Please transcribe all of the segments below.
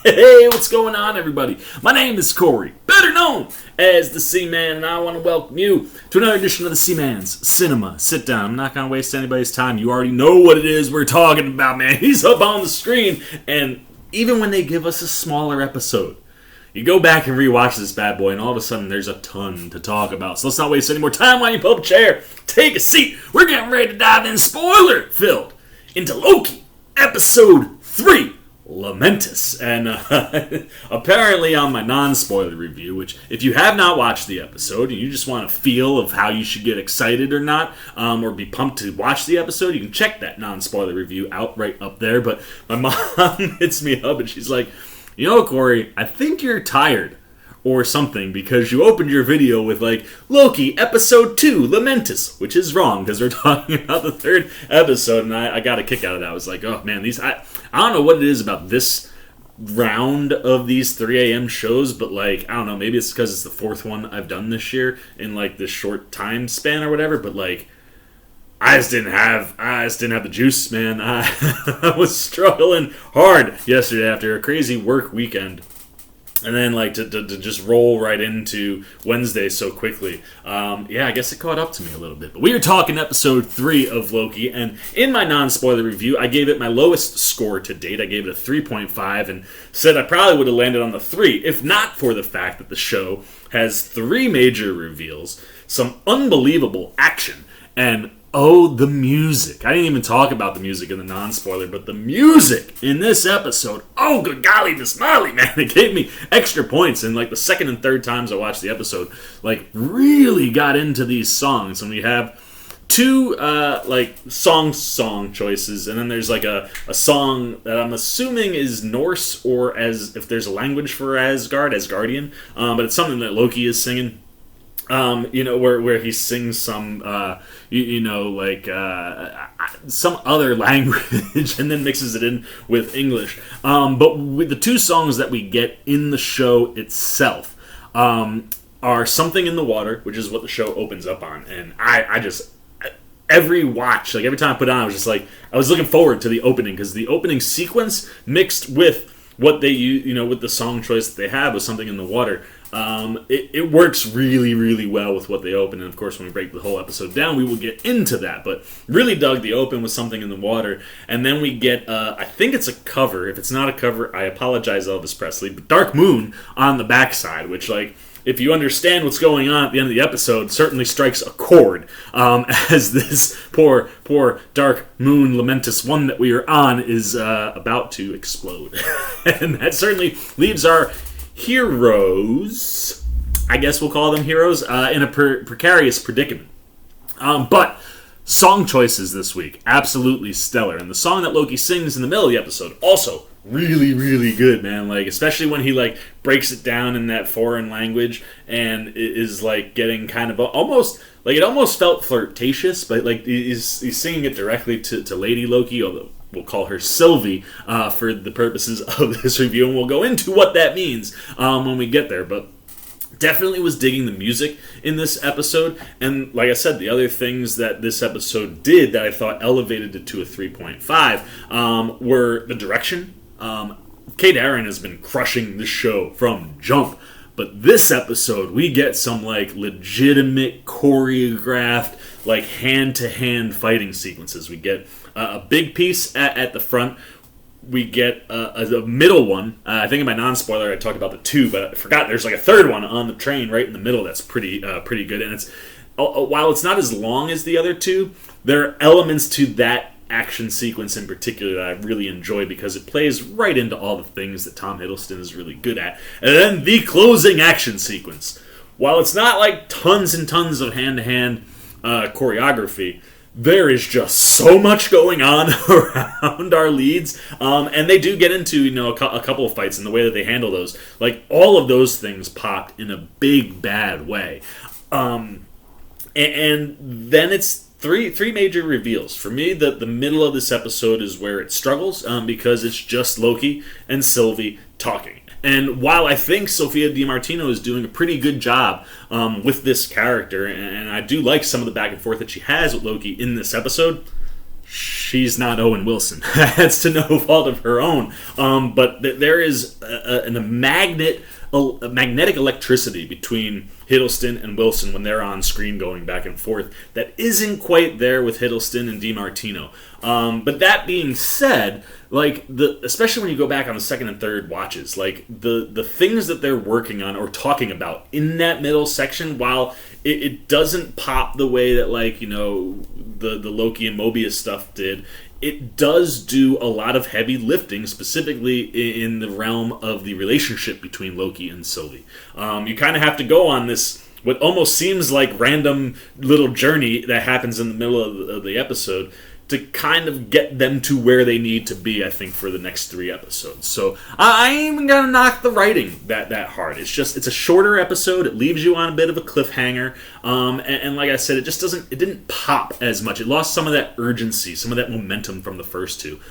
Hey, what's going on, everybody? My name is Corey, better known as the Seaman, and I want to welcome you to another edition of the Seaman's Cinema Sit Down. I'm not going to waste anybody's time. You already know what it is we're talking about, man. He's up on the screen, and even when they give us a smaller episode, you go back and rewatch this bad boy, and all of a sudden there's a ton to talk about. So let's not waste any more time while you pull up a chair. Take a seat. We're getting ready to dive in, spoiler-filled, into Loki, Episode 3. Lamentus. And apparently on my non-spoiler review, which if you have not watched the episode and you just want a feel of how you should get excited or not, or be pumped to watch the episode, you can check that non-spoiler review out right up there. But my mom hits me up and she's like, you know, Corey, I think you're tired or something because you opened your video with like Loki episode 2 Lamentus, which is wrong because we're talking about the third episode, and I got a kick out of that. I was like, oh man, I don't know what it is about this round of these 3 a.m. shows, but like, I don't know, maybe it's because it's the fourth one I've done this year in like this short time span or whatever, but like I just didn't have the juice, man. I was struggling hard yesterday after a crazy work weekend. And then, like, to just roll right into Wednesday so quickly. I guess it caught up to me a little bit. But we were talking episode 3 of Loki, and in my non-spoiler review, I gave it my lowest score to date. I gave it a 3.5 and said I probably would have landed on the 3, if not for the fact that the show has 3 major reveals, some unbelievable action, and oh, the music. I didn't even talk about the music in the non-spoiler, but the music in this episode, oh, good golly, Miss Molly, man, it gave me extra points. And like the second and third times I watched the episode, like really got into these songs. And we have 2 like song choices, and then there's like a song that I'm assuming is Norse, or as if there's a language for Asgardian, but it's something that Loki is singing. Where he sings some, some other language and then mixes it in with English. But with the 2 songs that we get in the show itself are Something in the Water, which is what the show opens up on. And I just, every watch, like every time I put it on, I was just like, I was looking forward to the opening, because the opening sequence mixed with what they use, with the song choice that they have with Something in the Water, it works really, really well with what they open. And of course, when we break the whole episode down, we will get into that. But really dug the open with Something in the Water. And then we get, I think it's a cover. If it's not a cover, I apologize, Elvis Presley. But Dark Moon on the backside, which, like, if you understand what's going on at the end of the episode, certainly strikes a chord, as this poor Dark Moon Lamentus one that we are on is about to explode. And that certainly leaves our heroes, I guess we'll call them heroes, in a precarious predicament. But song choices this week, absolutely stellar. And the song that Loki sings in the middle of the episode, also really, really good, man. Like, especially when he like breaks it down in that foreign language and is like getting kind of almost like, it almost felt flirtatious, but like he's singing it directly to Lady Loki, although we'll call her Sylvie for the purposes of this review, and we'll go into what that means when we get there. But definitely was digging the music in this episode, and like I said, the other things that this episode did that I thought elevated it to a 3.5 were the direction. Kate Aaron has been crushing the show from jump, but this episode we get some like legitimate choreographed, like hand-to-hand fighting sequences. We get a big piece at the front. We get a middle one. I think in my non-spoiler I talked about the 2, but I forgot there's like a third one on the train right in the middle that's pretty good. And it's while it's not as long as the other 2, there are elements to that action sequence in particular that I really enjoy, because it plays right into all the things that Tom Hiddleston is really good at. And then the closing action sequence, while it's not like tons and tons of hand-to-hand choreography, there is just so much going on around our leads, and they do get into a couple of fights, and the way that they handle those, like all of those things popped in a big bad way, and then it's three major reveals. For me, the middle of this episode is where it struggles, because it's just Loki and Sylvie talking. And while I think Sophia DiMartino is doing a pretty good job with this character, and I do like some of the back and forth that she has with Loki in this episode, she's not Owen Wilson. That's to no fault of her own. But there is a magnetic electricity between Hiddleston and Wilson when they're on screen going back and forth that isn't quite there with Hiddleston and DiMartino. But that being said, like especially when you go back on the second and third watches, like the things that they're working on or talking about in that middle section, while it doesn't pop the way that the Loki and Mobius stuff did, it does do a lot of heavy lifting, specifically in the realm of the relationship between Loki and Sylvie. You kind of have to go on this, what almost seems like random little journey that happens in the middle of the episode to kind of get them to where they need to be, I think, for the next 3 episodes. So I ain't even gonna knock the writing that hard. It's a shorter episode. It leaves you on a bit of a cliffhanger. And like I said, it didn't pop as much. It lost some of that urgency, some of that momentum from the first 2.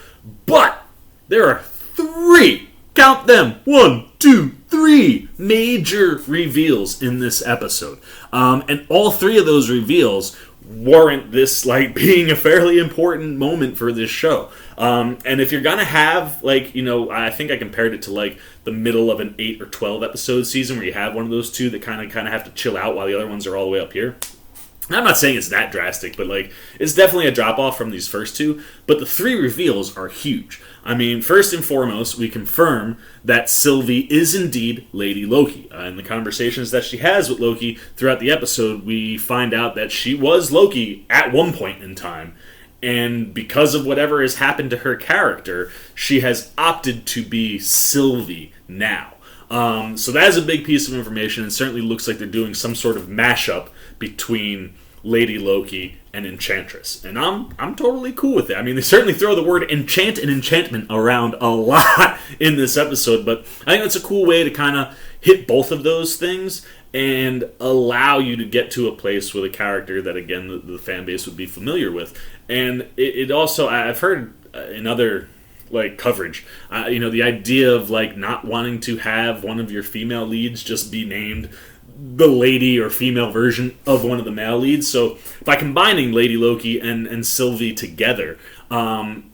But there are 3, count them, 1, 2, 3 major reveals in this episode. And all 3 of those reveals warrant this being a fairly important moment for this show. And if you're gonna have I think I compared it to the middle of an 8 or 12 episode season where you have one of those 2 that kind of have to chill out while the other ones are all the way up here. I'm not saying it's that drastic, but it's definitely a drop off from these first 2. But the 3 reveals are huge. I mean, first and foremost, we confirm that Sylvie is indeed Lady Loki. In the conversations that she has with Loki throughout the episode, we find out that she was Loki at one point in time. And because of whatever has happened to her character, she has opted to be Sylvie now. So that is a big piece of information, and certainly looks like they're doing some sort of mashup between Lady Loki and Enchantress. And I'm totally cool with it. I mean, they certainly throw the word enchant and enchantment around a lot in this episode, but I think that's a cool way to kind of hit both of those things and allow you to get to a place with a character that, again, the fan base would be familiar with. And it also, I've heard in other coverage, the idea of not wanting to have one of your female leads just be named the lady or female version of one of the male leads. So by combining Lady Loki and Sylvie together,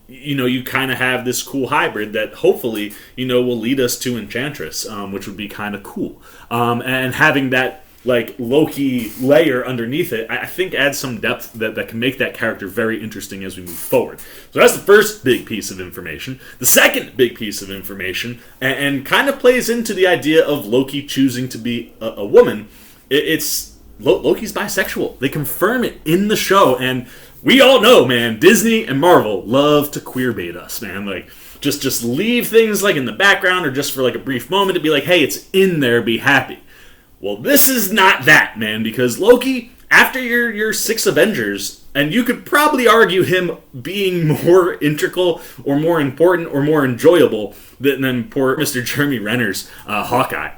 you kind of have this cool hybrid that hopefully, will lead us to Enchantress, which would be kind of cool. And having that Loki layer underneath it, I think adds some depth that can make that character very interesting as we move forward. So that's the first big piece of information. The second big piece of information, and kind of plays into the idea of Loki choosing to be a woman, it's Loki's bisexual. They confirm it in the show, and we all know, man, Disney and Marvel love to queerbait us, man. Just leave things in the background or just for a brief moment to be hey, it's in there, be happy. Well, this is not that, man, because Loki, after your 6 Avengers, and you could probably argue him being more integral or more important or more enjoyable than poor Mr. Jeremy Renner's Hawkeye.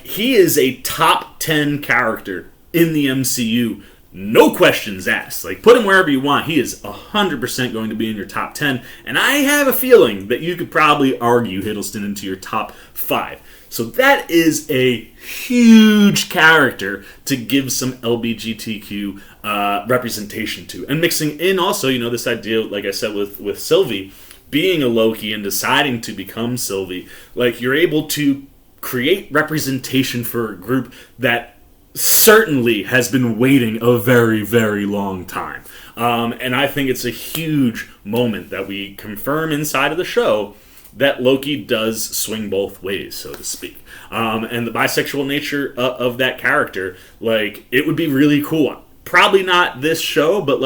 He is a top 10 character in the MCU, no questions asked. Put him wherever you want. He is 100% going to be in your top 10, and I have a feeling that you could probably argue Hiddleston into your top 5. So that is a huge character to give some LGBTQ representation to. And mixing in also, this idea, like I said, with Sylvie being a Loki and deciding to become Sylvie, you're able to create representation for a group that certainly has been waiting a very, very long time. And I think it's a huge moment that we confirm inside of the show that Loki does swing both ways, so to speak. And the bisexual nature of that character, it would be really cool. Probably not this show, but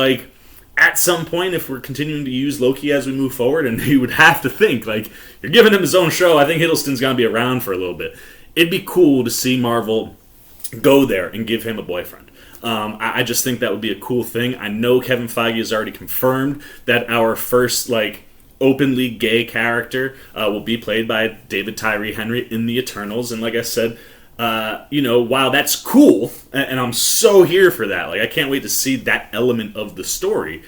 at some point, if we're continuing to use Loki as we move forward, and you would have to think, you're giving him his own show, I think Hiddleston's going to be around for a little bit. It'd be cool to see Marvel go there and give him a boyfriend. I just think that would be a cool thing. I know Kevin Feige has already confirmed that our first, openly gay character will be played by David Tyree Henry in the Eternals, and like I said, while that's cool, and I'm so here for that, I can't wait to see that element of the story,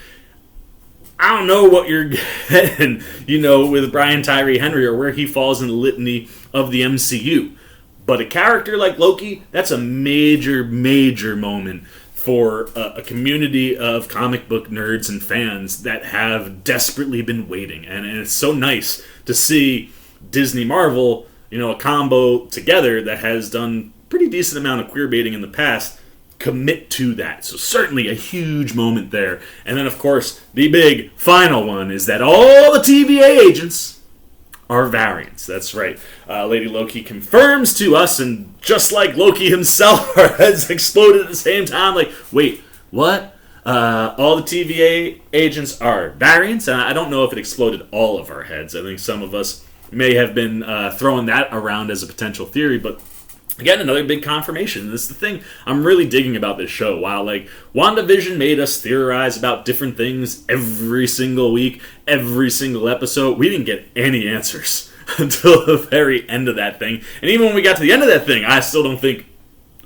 I don't know what you're getting, with Brian Tyree Henry or where he falls in the litany of the MCU, but a character like Loki, that's a major, major moment for a community of comic book nerds and fans that have desperately been waiting. And it's so nice to see Disney Marvel, a combo together that has done pretty decent amount of queer baiting in the past, commit to that. So certainly a huge moment there. And then, of course, the big final one is that all the TVA agents are variants. That's right. Lady Loki confirms to us, and just like Loki himself, our heads exploded at the same time. Like, wait, what? All the TVA agents are variants? And I don't know if it exploded all of our heads. I think some of us may have been throwing that around as a potential theory, but again, another big confirmation. This is the thing I'm really digging about this show. While, WandaVision made us theorize about different things every single week, every single episode, we didn't get any answers until the very end of that thing. And even when we got to the end of that thing, I still don't think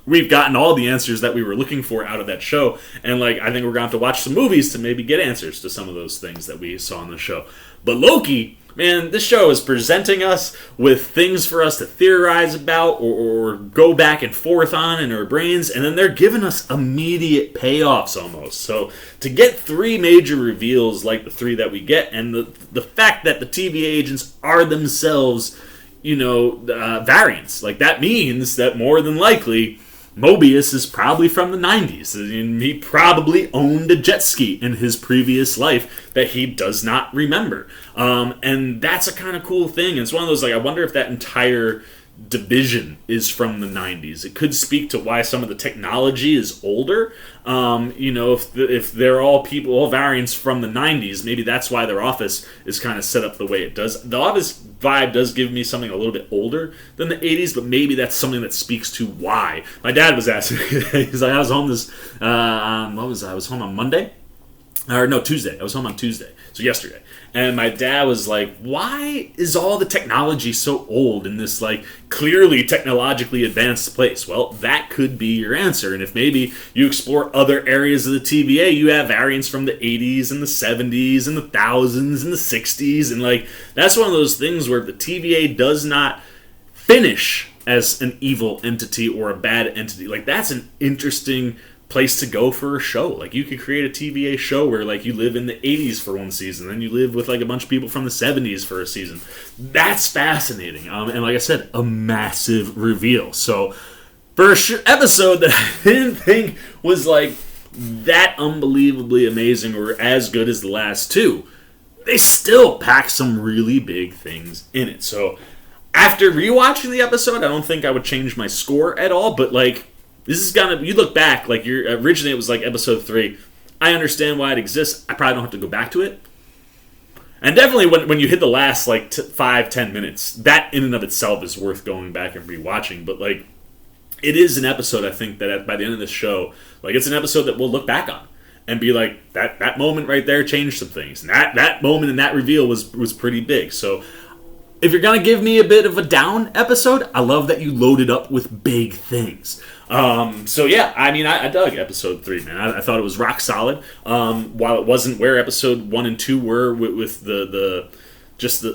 we've gotten all the answers that we were looking for out of that show. And, I think we're going to have to watch some movies to maybe get answers to some of those things that we saw on the show. But Loki, man, this show is presenting us with things for us to theorize about or go back and forth on in our brains, and then they're giving us immediate payoffs almost. So to get 3 major reveals like the 3 that we get, and the fact that the TVA agents are themselves, variants, that means that more than likely Mobius is probably from the 90s, and he probably owned a jet ski in his previous life that he does not remember. And that's a kind of cool thing. It's one of those, I wonder if that entire division is from the 90s. It could speak to why some of the technology is older. If they're all variants from the 90s, maybe that's why their office is kind of set up the way it does. The office vibe does give me something a little bit older than the 80s, but maybe that's something that speaks to why. My dad was asking me, he's like, I was home I was home on Monday? Or no, Tuesday. I was home on Tuesday, so yesterday. And my dad was like, why is all the technology so old in this, clearly technologically advanced place? Well, that could be your answer. And if maybe you explore other areas of the TVA, you have variants from the 80s and the 70s and the thousands and the 60s. And, that's one of those things where the TVA does not finish as an evil entity or a bad entity. That's an interesting place to go for a show. You could create a TVA show where you live in the 80s for one season, then you live with a bunch of people from the 70s for a season. That's fascinating. And like I said, a massive reveal. So for an episode that I didn't think was that unbelievably amazing or as good as the last 2, they still pack some really big things in it. So after rewatching the episode, I don't think I would change my score at all, but this is you look back, originally it was episode 3. I understand why it exists. I probably don't have to go back to it. And definitely when you hit the last 5-10 minutes, that in and of itself is worth going back and rewatching. But it is an episode, I think, that by the end of this show, it's an episode that we'll look back on and be that moment right there changed some things. And that moment and that reveal was pretty big. So if you're going to give me a bit of a down episode, I love that you loaded up with big things. So yeah, I dug episode 3, man. I thought it was rock solid. While it wasn't where episode 1 and 2 were with the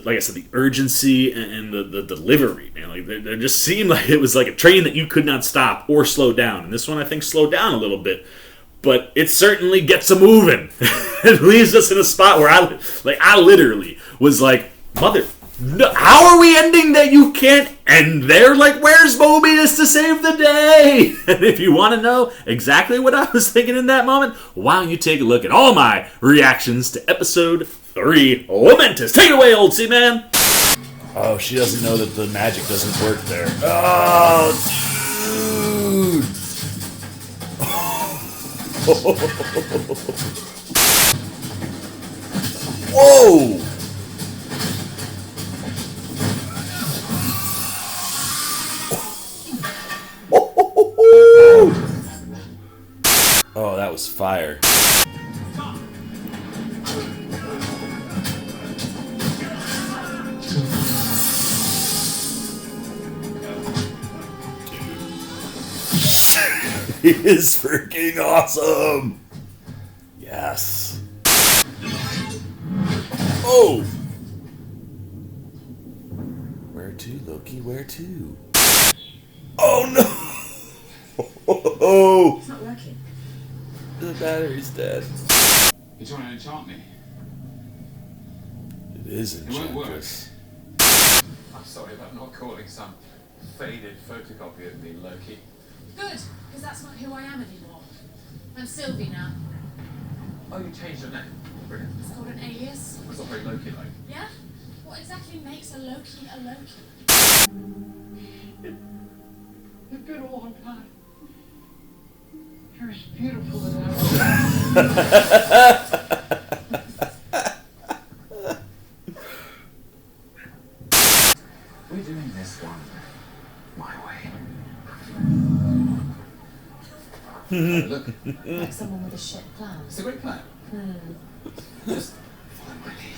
like I said, the urgency and the delivery, man. They just seemed like it was like a train that you could not stop or slow down. And this one, I think, slowed down a little bit. But it certainly gets a moving. It leaves us in a spot where I literally was like, no, how are we ending that you can't end there? Where's Mobius to save the day? And if you want to know exactly what I was thinking in that moment, why don't you take a look at all my reactions to episode 3, Lamentus. Take it away, old Seaman. Oh, she doesn't know that the magic doesn't work there. Oh, dude. Whoa. Oh, that was fire. He is freaking awesome. Yes. Oh. Where to, Loki? Where to? Oh no. Oh. It's not working. The battery's dead. You're trying to enchant me. It is enchantress. I'm sorry about not calling some faded photocopy of me Loki. Good, because that's not who I am anymore. I'm Sylvie now. Oh, you changed your name? Brilliant. It's called an alias. It's not very Loki-like. Yeah? What exactly makes a Loki a Loki? You've been all on time. You're as beautiful as ever. We're doing this one my way. Look, Like someone with a shit plan. it's a great plan. Just follow my lead.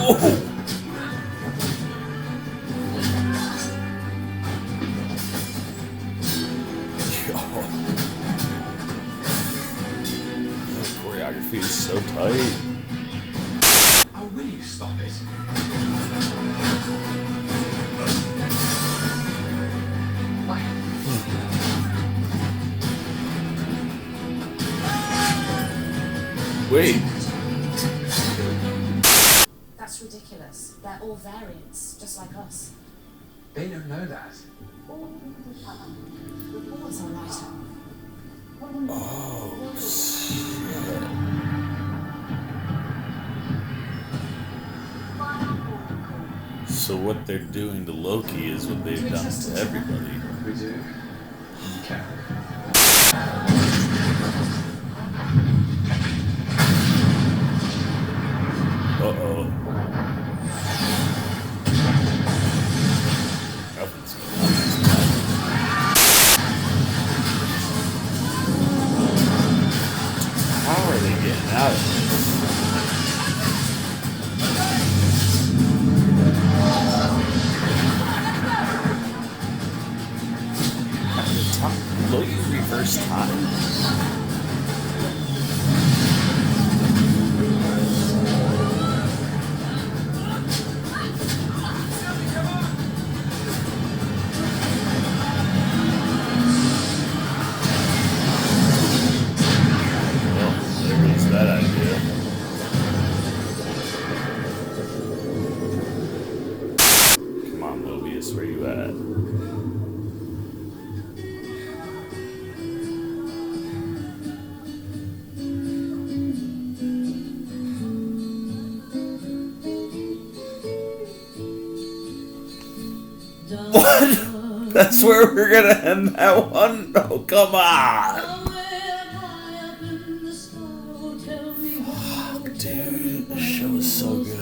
Oh! Choreography is so tight. Oh, will you stop it? Wait. That's ridiculous. They're all variants, just like us. They don't know that. Reports are right. Oh, shit. So what they're doing to Loki is what they've done to everybody. We do. Okay. Uh-oh. Nothing's going on. How are they getting out of this? Loki reverse time. Where you at? What? That's where we're gonna end that one? Oh, come on! Fuck, dude, this show is so good.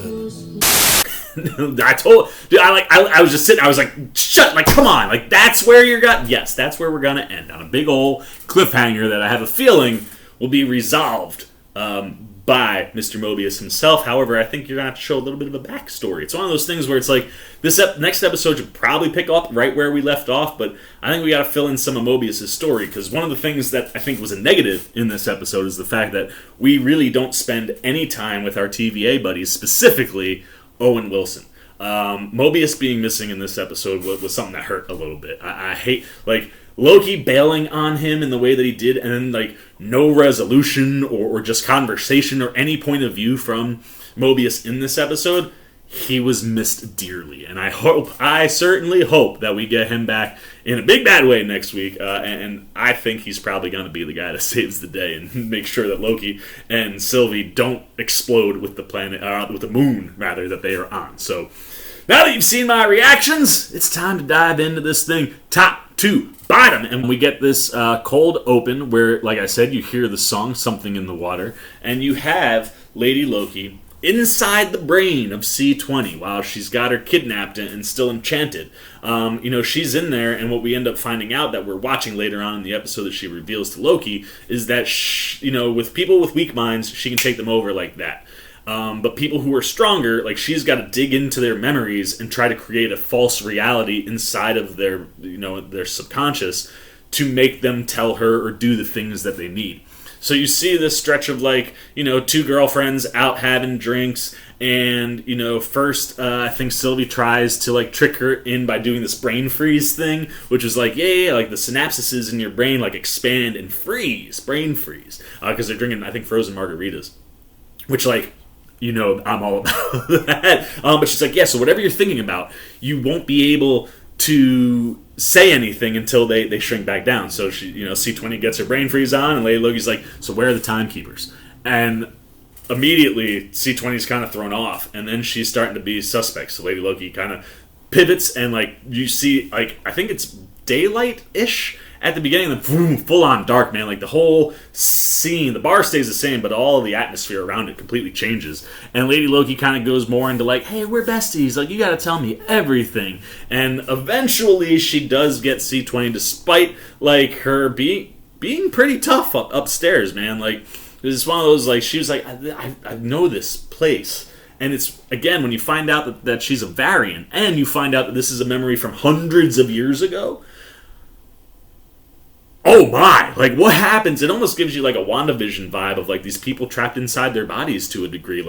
I was just sitting, I was like, shut, like, come on, like, that's where you're gonna, yes, that's where we're gonna end, on a big old cliffhanger that I have a feeling will be resolved by Mr. Mobius himself. However, I think you're gonna have to show a little bit of a backstory. It's one of those things where it's like, this next episode should probably pick up right where we left off, but I think we gotta fill in some of Mobius' story, because one of the things that I think was a negative in this episode is the fact that we really don't spend any time with our TVA buddies, specifically Owen Wilson. Mobius being missing in this episode was something that hurt a little bit. I hate, like, Loki bailing on him in the way that he did, and then, like, no resolution or just conversation or any point of view from Mobius in this episode. He was missed dearly, and I certainly hope that we get him back in a big bad way next week, and I think he's probably going to be the guy that saves the day and make sure that Loki and Sylvie don't explode with the planet, with the moon, rather, that they are on. So, now that you've seen my reactions, it's time to dive into this thing top to bottom, and we get this cold open where, like I said, you hear the song Something in the Water, and you have Lady Loki inside the brain of C20 while she's got her kidnapped and still enchanted. She's in there, and what we end up finding out that we're watching later on in the episode that she reveals to Loki is that, with people with weak minds, she can take them over like that. But people who are stronger, like, she's got to dig into their memories and try to create a false reality inside of their subconscious to make them tell her or do the things that they need. So you see this stretch of, like, two girlfriends out having drinks, And, first, I think Sylvie tries to, trick her in by doing this brain freeze thing, which is like, the synapses in your brain, expand and freeze, brain freeze. Because they're drinking, I think, frozen margaritas. Which, I'm all about that. But she's like, yeah, so whatever you're thinking about, you won't be able to say anything until they shrink back down. So she, C20 gets her brain freeze on, and Lady Loki's like, so where are the Timekeepers? And immediately C20's kind of thrown off, and then she's starting to be suspect. So Lady Loki kind of pivots, and you see, I think it's daylight-ish at the beginning, then boom, full on dark, man. The whole scene, the bar stays the same, but all of the atmosphere around it completely changes. And Lady Loki kind of goes more into hey, we're besties, you gotta tell me everything. And eventually she does get C20, despite her being pretty tough upstairs, man. It's one of those, she was like, I know this place. And it's, again, when you find out that she's a variant, and you find out that this is a memory from hundreds of years ago, oh my! What happens? It almost gives you, a WandaVision vibe of, these people trapped inside their bodies to a degree.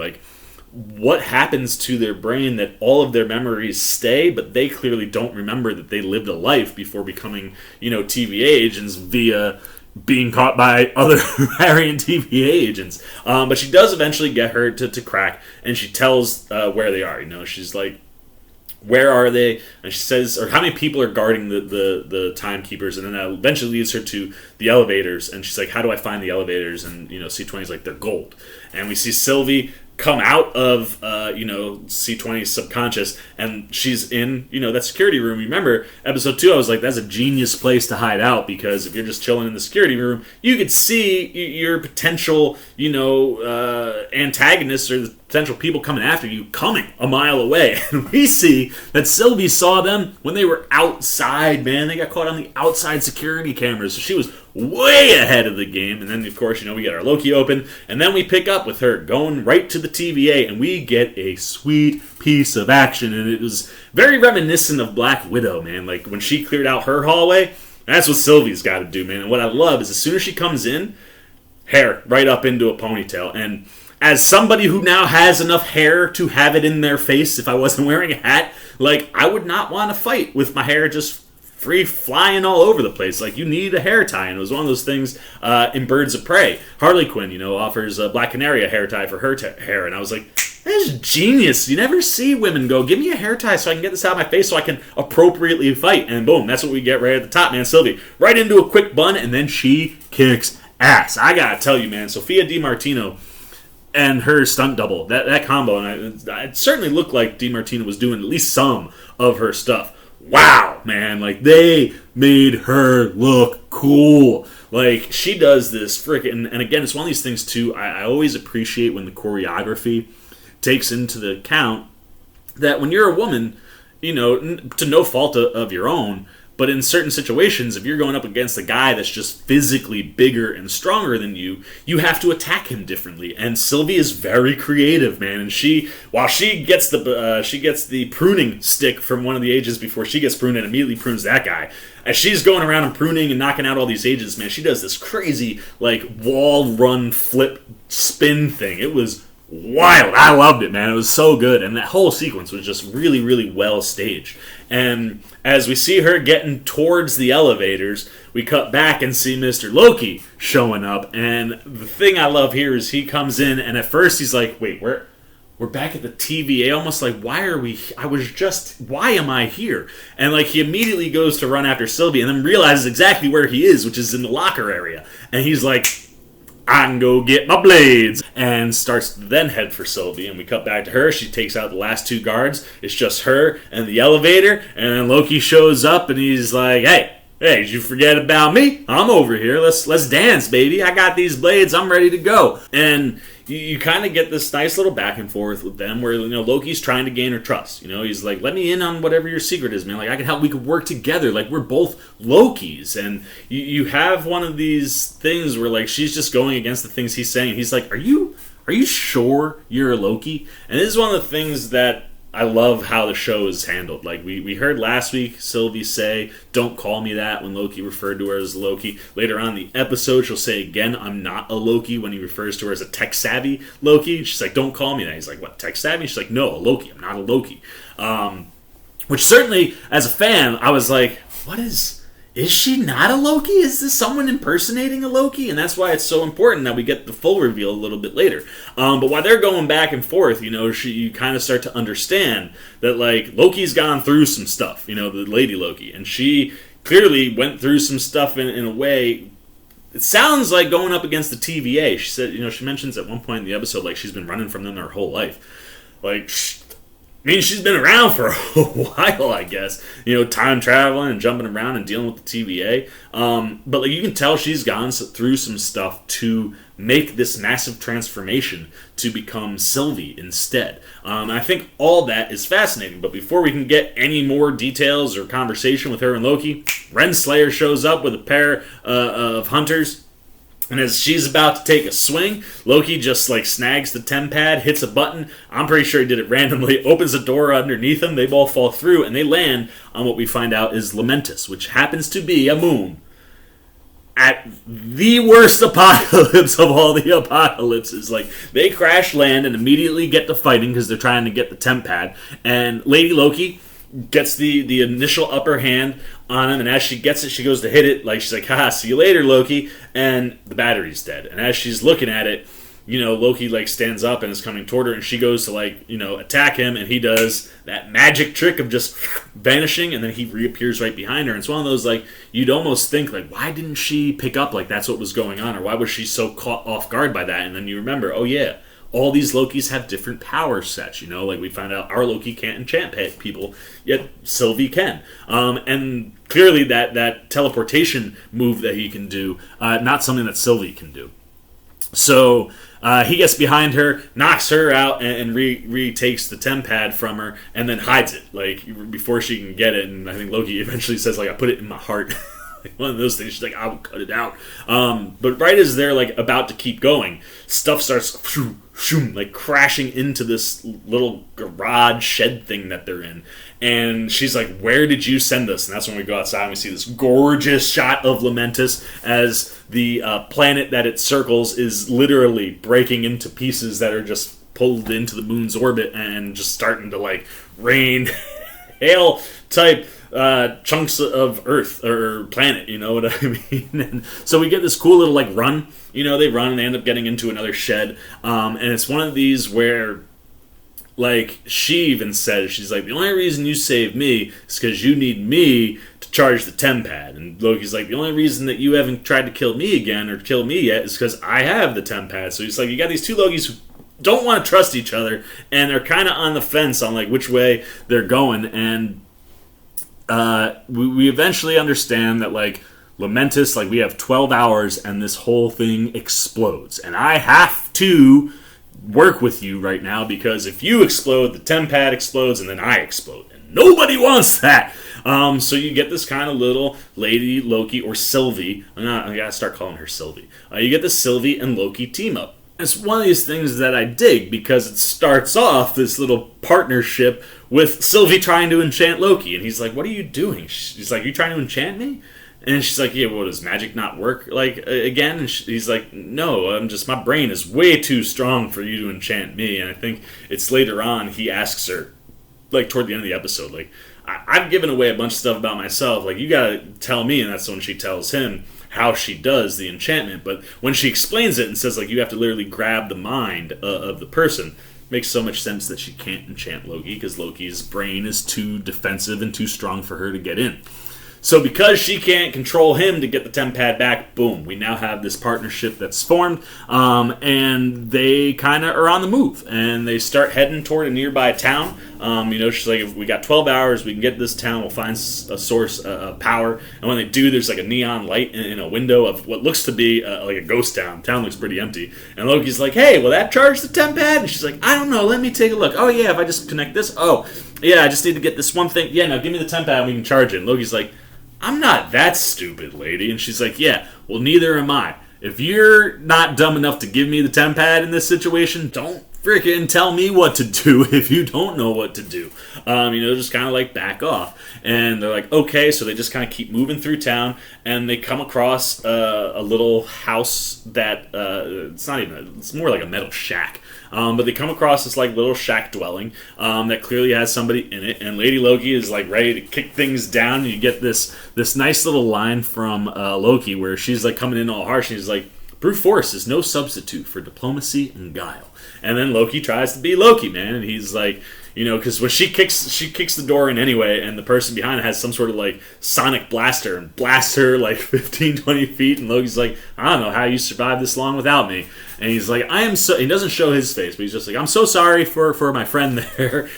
What happens to their brain that all of their memories stay, but they clearly don't remember that they lived a life before becoming, TVA agents via being caught by other variant TVA agents. But she does eventually get her to crack, and she tells where they are. She's like, where are they? And she says, or how many people are guarding the Timekeepers? And then that eventually leads her to the elevators. And she's like, how do I find the elevators? And, C20's like, they're gold. And we see Sylvie come out of, C20's subconscious, and she's in, that security room. Remember, episode 2, I was like, that's a genius place to hide out, because if you're just chilling in the security room, you could see your potential, antagonists or the potential people coming after you coming a mile away. And we see that Sylvie saw them when they were outside, man. They got caught on the outside security cameras, so she was way ahead of the game. And then, of course, we get our Loki open, and then we pick up with her going right to the TVA, and we get a sweet piece of action. And it was very reminiscent of Black Widow, man. When she cleared out her hallway, that's what Sylvie's got to do, man. And what I love is as soon as she comes in, hair right up into a ponytail. And as somebody who now has enough hair to have it in their face, if I wasn't wearing a hat, I would not want to fight with my hair just free flying all over the place. You need a hair tie, and it was one of those things in Birds of Prey. Harley Quinn, offers Black Canary a hair tie for her hair, and I was like, that's genius. You never see women go, give me a hair tie so I can get this out of my face so I can appropriately fight. And boom, that's what we get right at the top, man. Sylvie, right into a quick bun, and then she kicks ass. I gotta tell you, man, Sophia DiMartino and her stunt double, that combo, and it certainly looked like DiMartino was doing at least some of her stuff. Wow, man, they made her look cool. She does this frickin', and again, it's one of these things too, I always appreciate when the choreography takes into the account that when you're a woman, to no fault of your own, but in certain situations, if you're going up against a guy that's just physically bigger and stronger than you, you have to attack him differently. And Sylvie is very creative, man. And while she gets the pruning stick from one of the agents before she gets pruned, and immediately prunes that guy. As she's going around and pruning and knocking out all these agents, man, she does this crazy wall run flip spin thing. It was wild. I loved it, man. It was so good. And that whole sequence was just really, really well staged. And as we see her getting towards the elevators, we cut back and see Mr. Loki showing up. And the thing I love here is he comes in, and at first he's like, wait, we're back at the TVA, almost why am I here? And he immediately goes to run after Sylvie, and then realizes exactly where he is, which is in the locker area. And he's like, I can go get my blades, and starts to then head for Sylvie. And we cut back to her. She takes out the last 2 guards. It's just her and the elevator. And then Loki shows up, and he's like, hey, did you forget about me? I'm over here. Let's dance, baby. I got these blades. I'm ready to go. And you kind of get this nice little back and forth with them where, Loki's trying to gain her trust. He's like, let me in on whatever your secret is, man. I can help. We could work together. We're both Lokis. And you have one of these things where, she's just going against the things he's saying. He's like, are you sure you're a Loki? And this is one of the things that I love how the show is handled. Like, we heard last week Sylvie say, "Don't call me that," when Loki referred to her as Loki. Later on in the episode, she'll say again, "I'm not a Loki," when he refers to her as a tech-savvy Loki. She's like, "Don't call me that." He's like, "What, tech-savvy?" She's like, "No, a Loki. I'm not a Loki." Which certainly, as a fan, I was like, what is she not a Loki? Is this someone impersonating a Loki? And that's why it's so important that we get the full reveal a little bit later. But while they're going back and forth, you kind of start to understand that, like, Loki's gone through some stuff, the Lady Loki. And she clearly went through some stuff in a way. It sounds like going up against the TVA. She said, she mentions at one point in the episode, like, she's been running from them her whole life. Like, she's been around for a while, I guess. Time traveling and jumping around and dealing with the TVA. But like, you can tell she's gone through some stuff to make this massive transformation to become Sylvie instead. I think all that is fascinating. But before we can get any more details or conversation with her and Loki, Renslayer shows up with a pair of hunters. And as she's about to take a swing, Loki just, like, snags the TemPad, hits a button. I'm pretty sure he did it randomly. Opens a door underneath them. They both fall through, and they land on what we find out is Lamentis, which happens to be a moon at the worst apocalypse of all the apocalypses. Like, they crash land and immediately get to fighting because they're trying to get the TemPad. And Lady Loki gets the initial upper hand on him, and as she gets it, she goes to hit it, like, she's like, "Haha, see you later, Loki," and the battery's dead. And as she's looking at it, Loki, like, stands up and is coming toward her, and she goes to, like, attack him, and he does that magic trick of just vanishing, and then he reappears right behind her. And it's one of those, like, you'd almost think, like, why didn't she pick up, like, that's what was going on, or why was she so caught off guard by that? And then you remember, oh yeah, all these Lokis have different power sets, like we find out our Loki can't enchant people, yet Sylvie can. And clearly that teleportation move that he can do, not something that Sylvie can do. So he gets behind her, knocks her out, and retakes the TemPad from her, and then hides it, like, before she can get it. And I think Loki eventually says, like, "I put it in my heart." Like, one of those things. She's like, "I will cut it out." But right as they're, like, about to keep going, stuff starts like crashing into this little garage shed thing that they're in. And she's like, "Where did you send us?" And that's when we go outside and we see this gorgeous shot of Lamentis as the planet that it circles is literally breaking into pieces that are just pulled into the moon's orbit and just starting to, like, rain hail type chunks of Earth or planet, you know what I mean? And so we get this cool little, like, run. They run and they end up getting into another shed. And it's one of these where, like, she even says, she's like, "The only reason you saved me is because you need me to charge the TemPad." And Loki's like, "The only reason that you haven't tried to kill me again or kill me yet is because I have the TemPad." So he's like, you got these two Lokis who don't want to trust each other, and they're kind of on the fence on, like, which way they're going. And we eventually understand that, like, Lamentis, like, we have 12 hours and this whole thing explodes. And I have to work with you right now because if you explode, the TemPad explodes and then I explode. And nobody wants that. So you get this kind of little Lady Loki or Sylvie. I gotta start calling her Sylvie. You get the Sylvie and Loki team up. It's one of these things that I dig because it starts off this little partnership with Sylvie trying to enchant Loki. And he's like, "What are you doing?" She's like, "You trying to enchant me?" And she's like, "Yeah, well, does magic not work, like, again?" And he's like, "No, my brain is way too strong for you to enchant me." And I think it's later on he asks her, like, toward the end of the episode, like, I've given away a bunch of stuff about myself, like, you gotta tell me. And that's when she tells him how she does the enchantment. But when she explains it and says, like, you have to literally grab the mind of the person, makes so much sense that she can't enchant Loki because Loki's brain is too defensive and too strong for her to get in. So because she can't control him to get the TemPad back, boom, we now have this partnership that's formed, and they kind of are on the move, and they start heading toward a nearby town. She's like, "If we got 12 hours, we can get to this town, we'll find a source of power." And when they do, there's like a neon light in a window of what looks to be like a ghost town. The town looks pretty empty. And Loki's like, "Hey, will that charge the TemPad?" And she's like, "I don't know, let me take a look." "Oh yeah, if I just connect this? Oh, yeah, I just need to get this one thing. Yeah, now give me the TemPad and we can charge it." And Loki's like, "I'm not that stupid, lady." And she's like, "Yeah, well, neither am I. If you're not dumb enough to give me the TemPad in this situation, don't freaking tell me what to do if you don't know what to do. Just kind of like back off. And they're like, okay, so they just kind of keep moving through town, and they come across a little house that it's more like a metal shack. But they come across this like little shack dwelling that clearly has somebody in it, and Lady Loki is like ready to kick things down. And you get this nice little line from Loki where she's like coming in all harsh, and she's like, brute force is no substitute for diplomacy and guile. And then Loki tries to be Loki, man, and he's like, because when she kicks the door in anyway, and the person behind it has some sort of like sonic blaster and blasts her like 15, 20 feet, and Loki's like, I don't know how you survived this long without me. And he's like, he doesn't show his face, but he's just like, I'm so sorry for my friend there.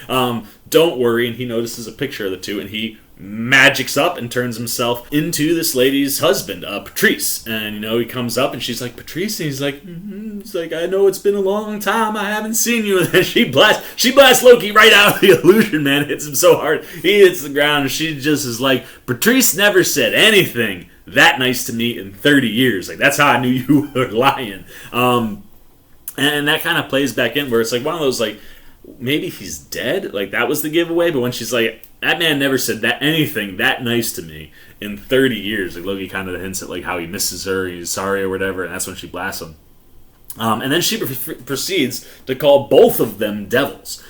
Don't worry. And he notices a picture of the two, and he magics up and turns himself into this lady's husband, Patrice. And he comes up, and she's like, Patrice, and he's like, he's like, I know it's been a long time, I haven't seen you. And then she blasts Loki right out of the illusion, man. Hits him so hard he hits the ground, and she just is like, Patrice never said anything that nice to me in 30 years. Like, that's how I knew you were lying. And that kind of plays back in where it's like one of those like, maybe he's dead, like that was the giveaway. But when she's like, that man never said anything that nice to me in 30 years, like Loki kind of hints at like how he misses her, he's sorry or whatever, and that's when she blasts him. And then she proceeds to call both of them devils,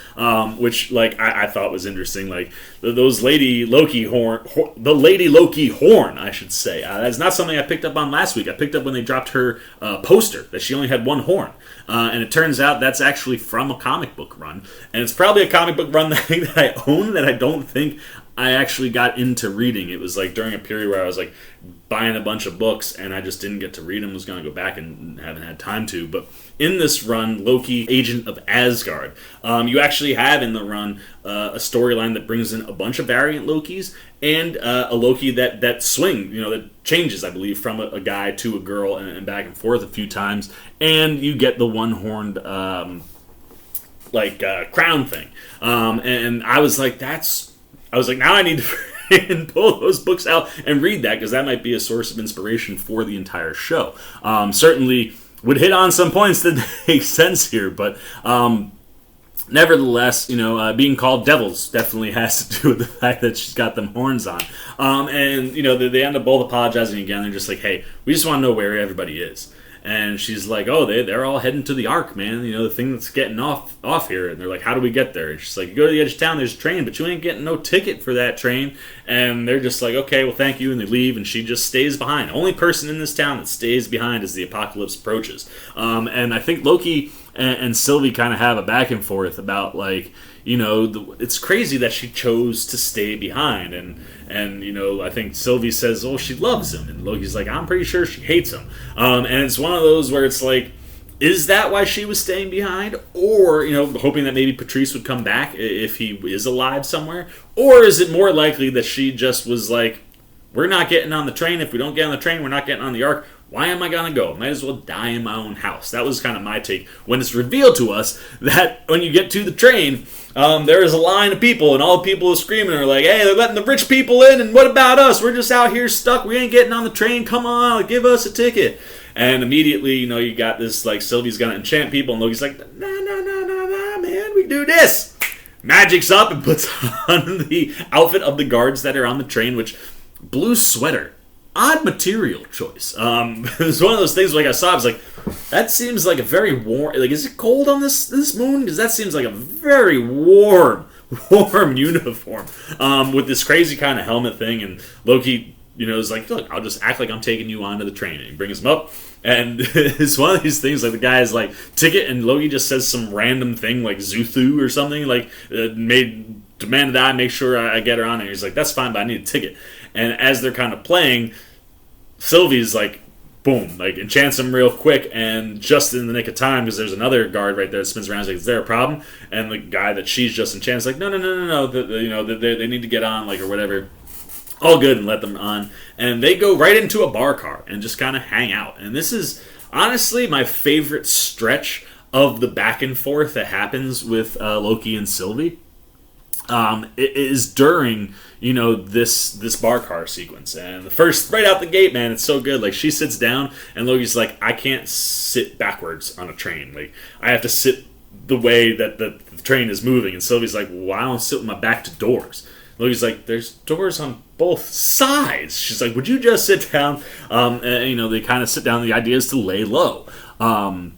which like I thought was interesting. Like those Lady Loki the Lady Loki horn, I should say. That's not something I picked up on last week. I picked up when they dropped her poster that she only had one horn, and it turns out that's actually from a comic book run, and it's probably a comic book run that I own that I don't think I actually got into reading. It was like during a period where I was like buying a bunch of books and I just didn't get to read them. I was going to go back and haven't had time to. But in this run, Loki, Agent of Asgard, you actually have in the run a storyline that brings in a bunch of variant Lokis and a Loki that swing, that changes, I believe, from a guy to a girl and back and forth a few times. And you get the one-horned crown thing. And I was like, now I need to pull those books out and read that, because that might be a source of inspiration for the entire show. Certainly would hit on some points that make sense here, but nevertheless, being called devils definitely has to do with the fact that she's got them horns on. And they end up both apologizing again. They're just like, hey, we just want to know where everybody is. And she's like, oh, they're all heading to the Ark, man. The thing that's getting off here. And they're like, how do we get there? And she's like, you go to the edge of town, there's a train, but you ain't getting no ticket for that train. And they're just like, okay, well, thank you. And they leave, and she just stays behind. Only person in this town that stays behind as the apocalypse approaches. And I think Loki and Sylvie kind of have a back and forth about, like, it's crazy that she chose to stay behind. And I think Sylvie says, oh, she loves him. And Loki's like, I'm pretty sure she hates him. And it's one of those where it's like, is that why she was staying behind? Or, hoping that maybe Patrice would come back if he is alive somewhere? Or is it more likely that she just was like, we're not getting on the train. If we don't get on the train, we're not getting on the Ark. Why am I going to go? Might as well die in my own house. That was kind of my take when it's revealed to us that when you get to the train, there is a line of people, and all the people are screaming are like, hey, they're letting the rich people in, and what about us? We're just out here stuck. We ain't getting on the train. Come on, give us a ticket. And immediately, you got this, like, Sylvie's going to enchant people, and Loki's like, no, man, we do this. Magics up and puts on the outfit of the guards that are on the train, which, blue sweater. Odd material choice. It's one of those things like I saw, I was like, that seems like a very warm, like, is it cold on this moon? Because that seems like a very warm uniform with this crazy kind of helmet thing. And Loki, is like, look, I'll just act like I'm taking you onto the train. And he brings him up, and it's one of these things like the guy is like, ticket, and Loki just says some random thing like Zuthu or something, like demanded that I make sure I get her on there. He's like, that's fine, but I need a ticket. And as they're kind of playing, Sylvie's like, boom, like enchants him real quick, and just in the nick of time, because there's another guard right there that spins around. He's like, is there a problem? And the guy that she's just enchanted is like, no, they need to get on, like, or whatever. All good, and let them on. And they go right into a bar car and just kind of hang out. And this is honestly my favorite stretch of the back and forth that happens with Loki and Sylvie. It is during, this bar car sequence. And the first, right out the gate, man, it's so good. Like, she sits down, and Loki's like, I can't sit backwards on a train. Like, I have to sit the way that the train is moving. And Sylvie's like, well, I don't sit with my back to doors. Loki's like, there's doors on both sides. She's like, would you just sit down? And, they kind of sit down. The idea is to lay low. And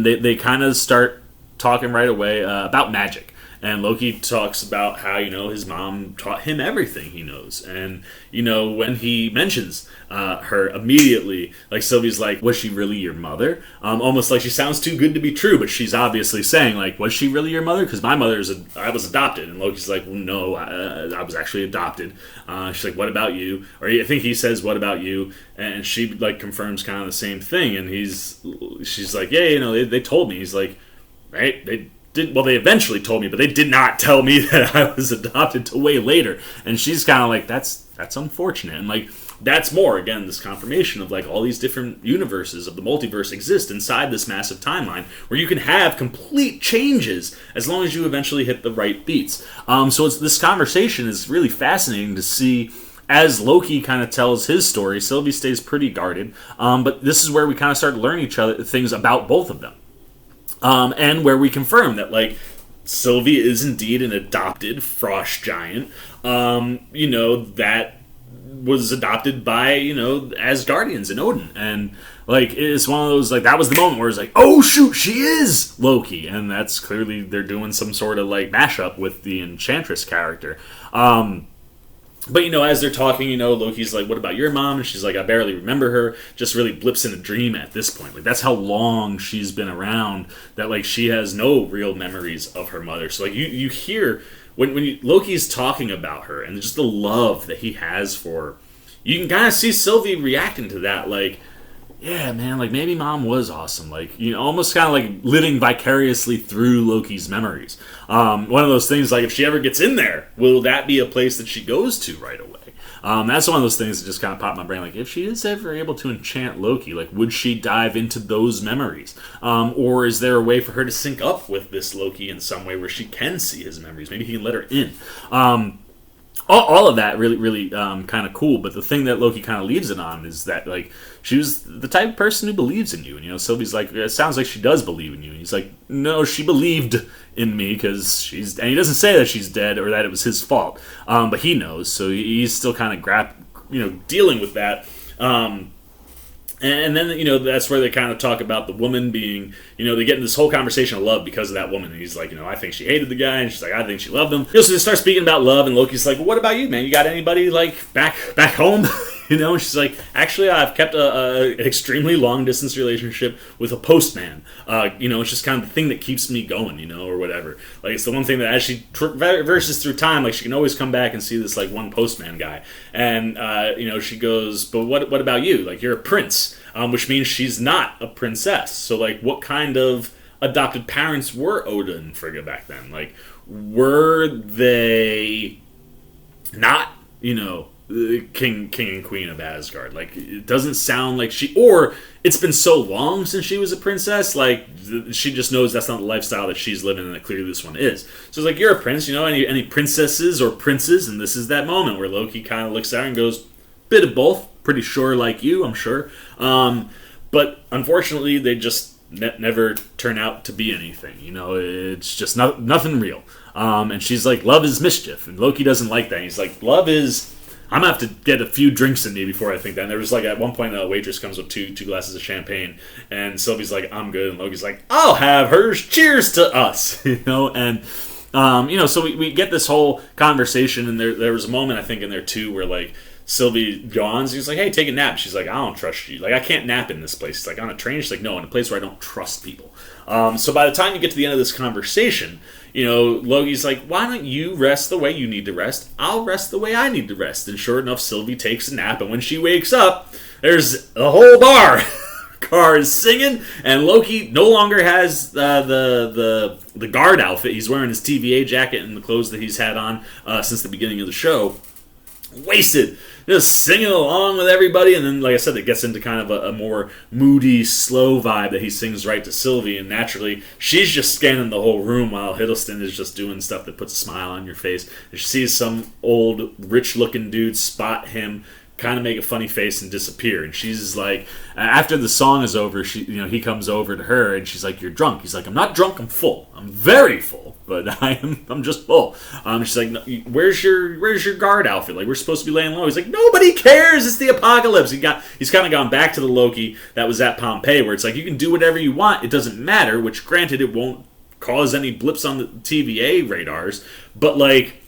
they kind of start talking right away about magic. And Loki talks about how, his mom taught him everything he knows. And, when he mentions her immediately, like, Sylvie's like, was she really your mother? Almost like she sounds too good to be true, but she's obviously saying, like, was she really your mother? Because my I was adopted. And Loki's like, well, no, I was actually adopted. She's like, what about you? Or I think he says, what about you? And she, like, confirms kind of the same thing. And she's like, yeah, they told me. He's like, right, they eventually told me, but they did not tell me that I was adopted till way later. And she's kind of like, that's unfortunate. And, like, that's more, again, this confirmation of, like, all these different universes of the multiverse exist inside this massive timeline where you can have complete changes as long as you eventually hit the right beats. So this conversation is really fascinating to see. As Loki kind of tells his story, Sylvie stays pretty guarded, but this is where we kind of start learning things about both of them. And where we confirm that, like, Sylvie is indeed an adopted frost giant, that was adopted by, Asgardians and Odin. And, like, it's one of those, like, that was the moment where it's like, oh, shoot, she is Loki. And that's clearly, they're doing some sort of, like, mashup with the Enchantress character. But, as they're talking, Loki's like, what about your mom? And she's like, I barely remember her. Just really blips in a dream at this point. Like, that's how long she's been around, that, like, she has no real memories of her mother. So, like, you hear, when Loki's talking about her and just the love that he has for her, you can kind of see Sylvie reacting to that, like, yeah, man, like, maybe mom was awesome. Like, almost kind of like living vicariously through Loki's memories. One of those things, like, if she ever gets in there, will that be a place that she goes to right away? That's one of those things that just kind of popped in my brain. Like, if she is ever able to enchant Loki, like, would she dive into those memories? Or is there a way for her to sync up with this Loki in some way where she can see his memories? Maybe he can let her in. All of that really, really kind of cool. But the thing that Loki kind of leaves it on is that, like, she was the type of person who believes in you. And, Sylvie's like, it sounds like she does believe in you. And he's like, no, she believed in me because she's... And he doesn't say that she's dead or that it was his fault. But he knows. So he's still kind of dealing with that. And then, that's where they kind of talk about the woman being, they get in this whole conversation of love because of that woman. And he's like, I think she hated the guy. And she's like, I think she loved him. So they start speaking about love. And Loki's like, well, what about you, man? You got anybody, like, back home? And she's like, actually, I've kept an extremely long-distance relationship with a postman. It's just kind of the thing that keeps me going, or whatever. Like, it's the one thing that as she traverses through time, like, she can always come back and see this, like, one postman guy. And, she goes, but what about you? Like, you're a prince, which means she's not a princess. So, like, what kind of adopted parents were Odin and Frigga back then? Like, were they not, king and queen of Asgard? Like, it doesn't sound like or it's been so long since she was a princess, like, she just knows that's not the lifestyle that she's living, and that clearly this one is. So it's like, you're a prince, any princesses or princes, and this is that moment where Loki kind of looks at her and goes, bit of both, pretty sure, like you, I'm sure. But unfortunately, they just never turn out to be anything. It's just nothing real. And she's like, love is mischief, and Loki doesn't like that. He's like, love is... I'm going to have to get a few drinks in me before I think that. And there was, like, at one point, a waitress comes with two glasses of champagne, and Sylvie's like, I'm good, and Loki's like, I'll have hers, cheers to us, and, so we get this whole conversation, and there was a moment, I think, in there, too, where, like, Sylvie yawns, he's like, hey, take a nap. She's like, I don't trust you. Like, I can't nap in this place. She's like, on a train? She's like, no, in a place where I don't trust people. So by the time you get to the end of this conversation, Loki's like, why don't you rest the way you need to rest? I'll rest the way I need to rest. And sure enough, Sylvie takes a nap, and when she wakes up, there's a whole car is singing, and Loki no longer has the guard outfit. He's wearing his TVA jacket and the clothes that he's had on since the beginning of the show. Wasted, just singing along with everybody, and then, like I said, it gets into kind of a more moody, slow vibe that he sings right to Sylvie, and naturally, she's just scanning the whole room while Hiddleston is just doing stuff that puts a smile on your face. And she sees some old, rich-looking dude spot him, kind of make a funny face and disappear. And she's like, after the song is over, he comes over to her and she's like, "You're drunk." He's like, "I'm not drunk. I'm full. I'm very full, but I'm just full." She's like, "No, where's your guard outfit? Like, we're supposed to be laying low." He's like, "Nobody cares. It's the apocalypse." He's kind of gone back to the Loki that was at Pompeii, where it's like, you can do whatever you want. It doesn't matter. Which, granted, it won't cause any blips on the TVA radars, but like,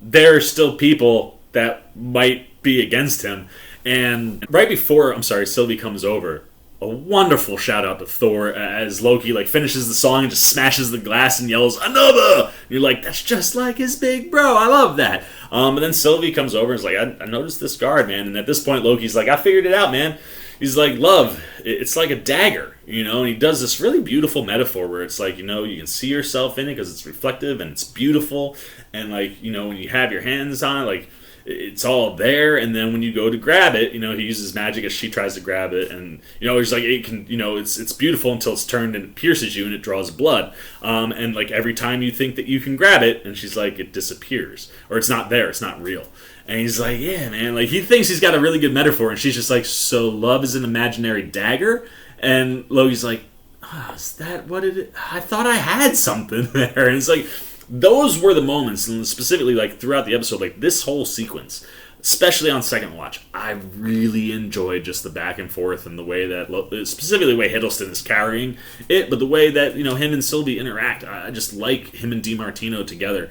there are still people that might be against him. And right before, Sylvie comes over, a wonderful shout out to Thor as Loki like finishes the song and just smashes the glass and yells, "Another!" And you're like, that's just like his big bro. I love that. And then Sylvie comes over and is like, I noticed this guard, man. And at this point, Loki's like, "I figured it out, man." He's like, "Love, it's like a dagger," and he does this really beautiful metaphor where it's like, you can see yourself in it because it's reflective and it's beautiful. And like, when you have your hands on it, like, it's all there, and then when you go to grab it, he uses magic as she tries to grab it, and he's like, it can, it's beautiful until it's turned and it pierces you and it draws blood, and like every time you think that you can grab it, and she's like, it disappears, or it's not there, it's not real. And he's like, yeah, man, like he thinks he's got a really good metaphor, and she's just like, so love is an imaginary dagger, and Loki's like, is that what it is? I thought I had something there, and it's like, those were the moments, and specifically like throughout the episode, like this whole sequence, especially on second watch, I really enjoyed just the back and forth and the way that, specifically the way Hiddleston is carrying it, but the way that him and Sylvie interact. I just like him and DiMartino together.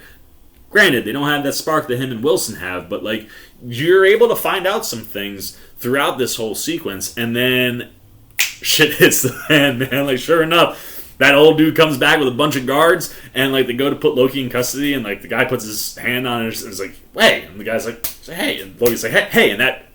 Granted, they don't have that spark that him and Wilson have, but like you're able to find out some things throughout this whole sequence, and then shit hits the fan, man. Like, sure enough, that old dude comes back with a bunch of guards, and like they go to put Loki in custody, and like the guy puts his hand on it and is like, "Hey," and the guy's like, "Hey," and Loki's like, "Hey," and that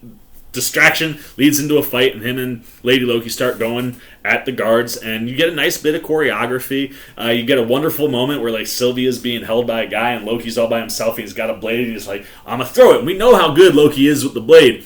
distraction leads into a fight, and him and Lady Loki start going at the guards, and you get a nice bit of choreography. You get a wonderful moment where like Sylvie is being held by a guy, and Loki's all by himself, and he's got a blade, and he's like, "I'm gonna throw it." And we know how good Loki is with the blade.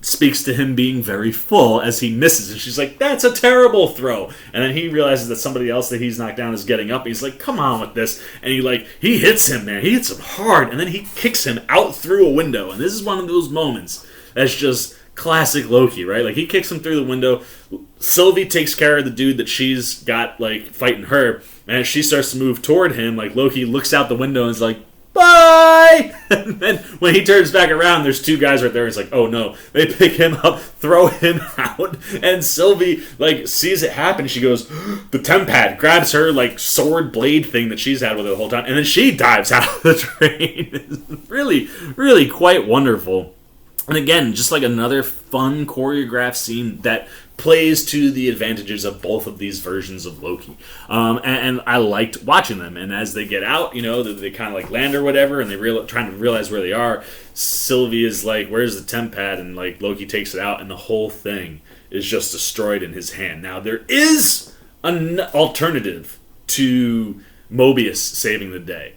Speaks to him being very full as he misses, and she's like, "That's a terrible throw." And then he realizes that somebody else that he's knocked down is getting up. He's like, "Come on with this," and he hits him, man. He hits him hard, and then he kicks him out through a window. And this is one of those moments that's just classic Loki, right? Like, he kicks him through the window. Sylvie takes care of the dude that she's got like fighting her, and as she starts to move toward him, like Loki looks out the window and is like, "Bye!" And then when he turns back around, there's two guys right there. He's like, "Oh no!" They pick him up, throw him out, and Sylvie like sees it happen. She goes, the tempad, grabs her like sword blade thing that she's had with her the whole time, and then she dives out of the train. It's really, really quite wonderful. And again, just like another fun choreographed scene that plays to the advantages of both of these versions of Loki. And I liked watching them. And as they get out, they kind of like land or whatever, and they're trying to realize where they are. Sylvie is like, "Where's the tempad?" And like Loki takes it out, and the whole thing is just destroyed in his hand. Now, there is an alternative to Mobius saving the day.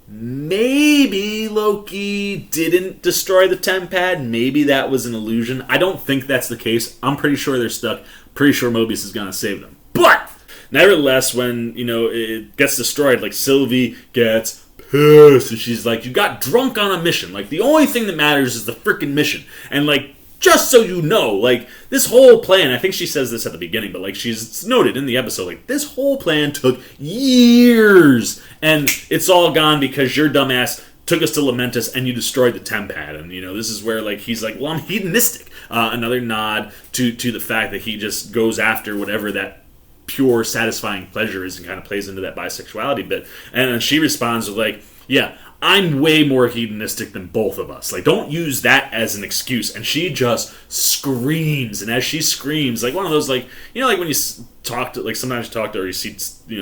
Maybe Loki didn't destroy the tempad. Maybe that was an illusion. I don't think that's the case. I'm pretty sure they're stuck. Pretty sure Mobius is going to save them. But nevertheless, when, it gets destroyed, like Sylvie gets pissed. And she's like, "You got drunk on a mission. Like, the only thing that matters is the freaking mission. And like, just so you know, like, this whole plan," I think she says this at the beginning, but like she's noted in the episode, like, this whole plan took years, and it's all gone because your dumbass took us to Lamentus and you destroyed the tempad. And this is where like he's like, "Well, I'm hedonistic." Another nod to the fact that he just goes after whatever that pure satisfying pleasure is, and kind of plays into that bisexuality bit. And then she responds with like, "Yeah, I'm way more hedonistic than both of us. Like, don't use that as an excuse." And she just screams. And as she screams, like one of those, like, like when you talk to, like, sometimes you talk to, or you see,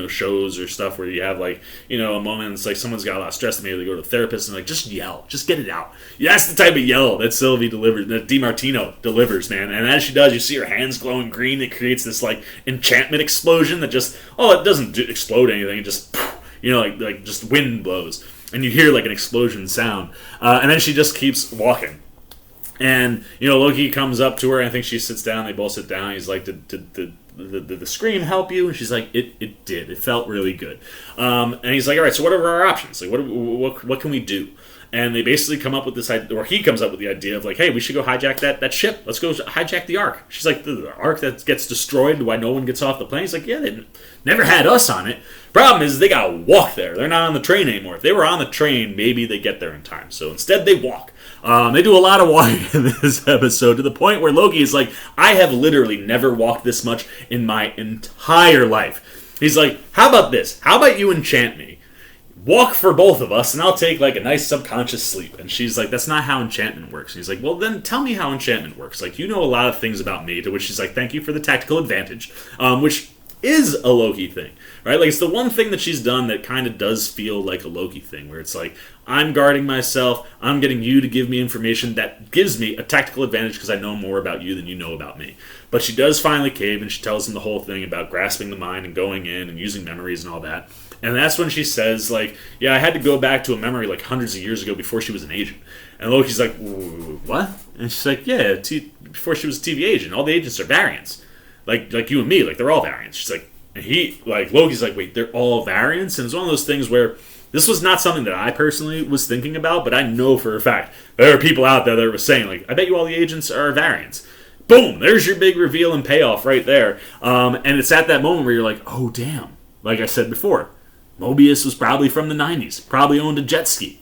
shows or stuff where you have, like, a moment, and it's like someone's got a lot of stress, and maybe they go to a therapist, and like, just yell. Just get it out. Yeah, that's the type of yell that Sylvie delivers, that DiMartino delivers, man. And as she does, you see her hands glowing green. It creates this, like, enchantment explosion that just, it doesn't explode anything. It just, like just wind blows. And you hear like an explosion sound. And then she just keeps walking. And, Loki comes up to her, and I think she sits down. They both sit down. He's like, did the scream help you? And she's like, it did. It felt really good. And he's like, all right, so what are our options? Like, what can we do? And they basically come up with this idea, or he comes up with the idea of like, hey, we should go hijack that ship. Let's go hijack the Ark. She's like, the Ark that gets destroyed, why no one gets off the plane? He's like, yeah, they never had us on it. Problem is, they gotta walk there. They're not on the train anymore. If they were on the train, maybe they get there in time. So instead, they walk. They do a lot of walking in this episode, to the point where Loki is like, I have literally never walked this much in my entire life. He's like, how about this? How about you enchant me? Walk for both of us, and I'll take like a nice subconscious sleep. And she's like, that's not how enchantment works. And he's like, well, then tell me how enchantment works. Like, you know a lot of things about me. To which she's like, thank you for the tactical advantage, which is a Loki thing, right? Like, it's the one thing that she's done that kind of does feel like a Loki thing, where it's like, I'm guarding myself, I'm getting you to give me information that gives me a tactical advantage because I know more about you than you know about me. But she does finally cave, and she tells him the whole thing about grasping the mind and going in and using memories and all that. And that's when she says, like, yeah, I had to go back to a memory like hundreds of years ago before she was an agent. And Loki's like, what? And she's like, yeah, before she was a TV agent. All the agents are variants. Like you and me, like, they're all variants. She's like, and Loki's like, wait, they're all variants? And it's one of those things where this was not something that I personally was thinking about, but I know for a fact there are people out there that were saying, like, I bet you all the agents are variants. Boom! There's your big reveal and payoff right there. And it's at that moment where you're like, oh, damn. Like I said before, Mobius was probably from the 90s. Probably owned a jet ski.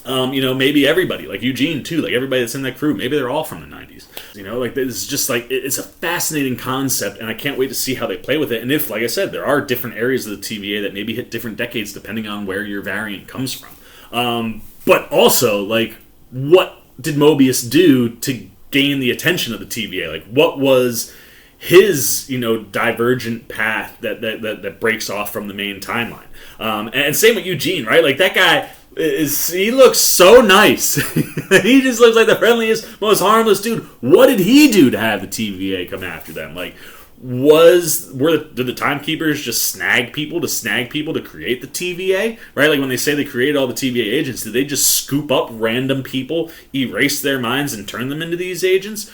Maybe everybody, like Eugene too, like everybody that's in that crew, maybe they're all from the 90s. Like, it's just like, it's a fascinating concept, and I can't wait to see how they play with it. And if, like I said, there are different areas of the TVA that maybe hit different decades depending on where your variant comes from. But also, like, what did Mobius do to gain the attention of the TVA? Like, what was his, divergent path that breaks off from the main timeline? And same with Eugene, right? Like, that guy he looks so nice. He just looks like the friendliest, most harmless dude. What did he do to have the TVA come after them? Like, did the Timekeepers just snag people to create the TVA? Right? Like, when they say they created all the TVA agents, did they just scoop up random people, erase their minds, and turn them into these agents?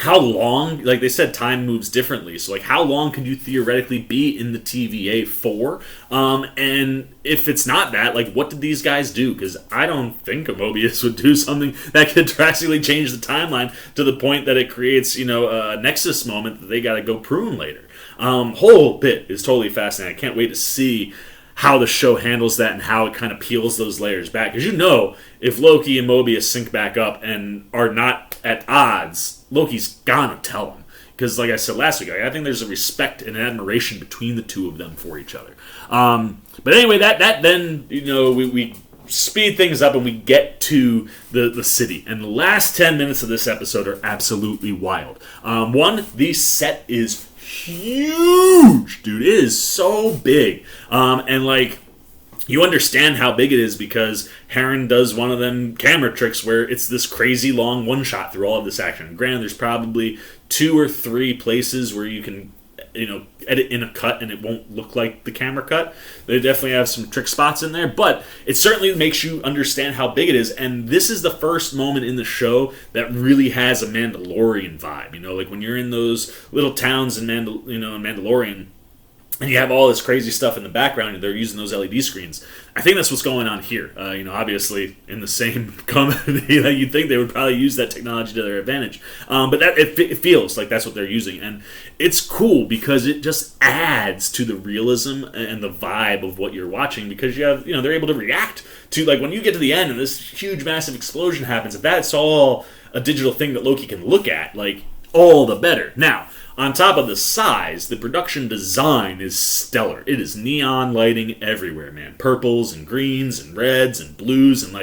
How long, like they said, time moves differently. So, like, how long could you theoretically be in the TVA for? And if it's not that, like, what did these guys do? Because I don't think a Mobius would do something that could drastically change the timeline to the point that it creates, a Nexus moment that they got to go prune later. Whole bit is totally fascinating. I can't wait to see how the show handles that and how it kind of peels those layers back. Because if Loki and Mobius sync back up and are not at odds, Loki's gonna tell him. Because, like I said last week, I think there's a respect and admiration between the two of them for each other. But anyway, that then, we speed things up and we get to the city. And the last 10 minutes of this episode are absolutely wild. The set is huge, dude. It is so big. And, like, you understand how big it is because Heron does one of them camera tricks where it's this crazy long one-shot through all of this action. Granted, there's probably 2 or 3 places where you can, edit in a cut and it won't look like the camera cut. They definitely have some trick spots in there, but it certainly makes you understand how big it is. And this is the first moment in the show that really has a Mandalorian vibe. Like when you're in those little towns in Mandalorian, and you have all this crazy stuff in the background, and they're using those LED screens. I think that's what's going on here. Obviously, in the same company, that you'd think they would probably use that technology to their advantage. But it feels like that's what they're using. And it's cool because it just adds to the realism and the vibe of what you're watching, because you have, they're able to react to, like, when you get to the end and this huge, massive explosion happens, if that's all a digital thing that Loki can look at, like, all the better. Now, on top of the size, the production design is stellar. It is neon lighting everywhere, man. Purples and greens and reds and blues and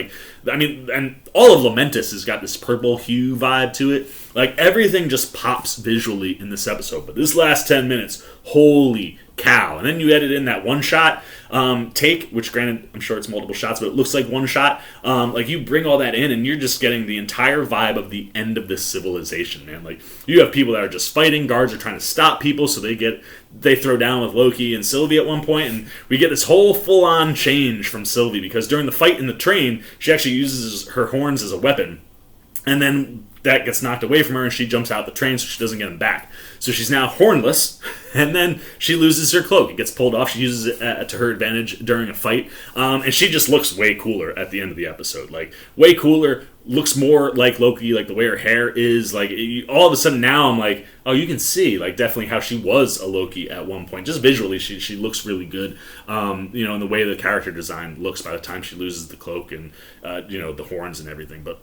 and all of Lamentus has got this purple hue vibe to it. Like, everything just pops visually in this episode. But this last 10 minutes, holy cow. And then you edit in that one shot take, which granted, I'm sure it's multiple shots, but it looks like one shot. Like, you bring all that in and you're just getting the entire vibe of the end of this civilization, man. Like, you have people that are just fighting, guards are trying to stop people, so they throw down with Loki and Sylvie at one point, and we get this whole full-on change from Sylvie, because during the fight in the train, she actually uses her horns as a weapon. And then that gets knocked away from her, and she jumps out the train so she doesn't get him back. So she's now hornless, and then she loses her cloak. It gets pulled off. She uses it to her advantage during a fight, and she just looks way cooler at the end of the episode. Like, way cooler, looks more like Loki, like the way her hair is. Like, all of a sudden now I'm like, oh, you can see, like, definitely how she was a Loki at one point. Just visually, she looks really good, and the way the character design looks by the time she loses the cloak and, the horns and everything. But